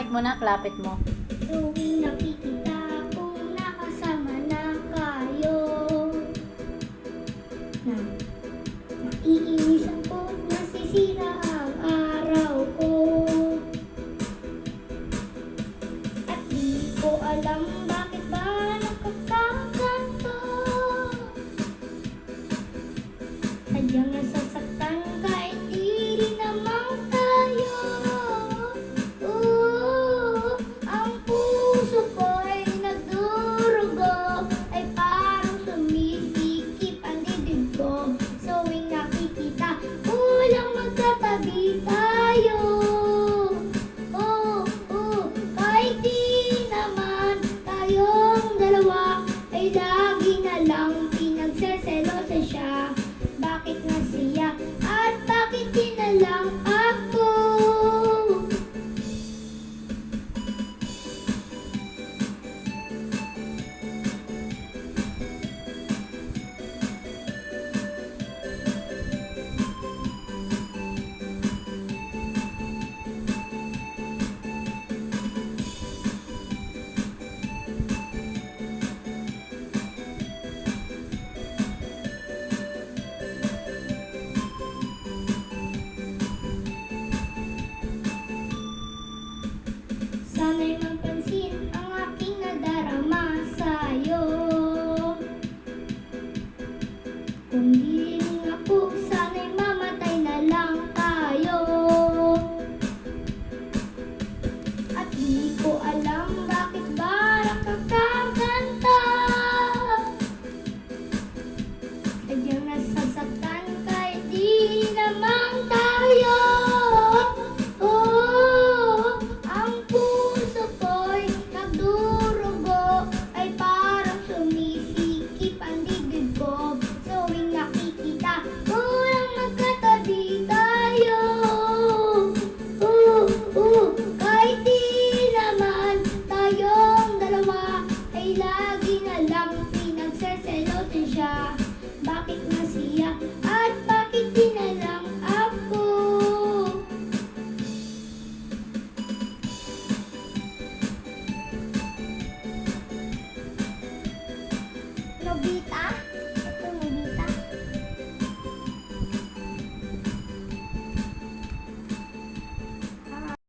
mic mo na, klapit mo. Tuwing nakikita kong nakasama na kayo, na naiinis ako't nasisira ang araw ko. At di ko alam bakit ba nakakaganto. Sadyang nasasaktan kahit di rin naman tayo. Ang puso ko'y nagdurugo, ay parang sumisikip ang dibdib ko. So tuwing nakikita, kulang magkatabi tayo. Kahit di naman tayong dalawa, ay lagi na lang pinagseselosa siya. Bakit nga siya at bakit di na lang ako? Sana'y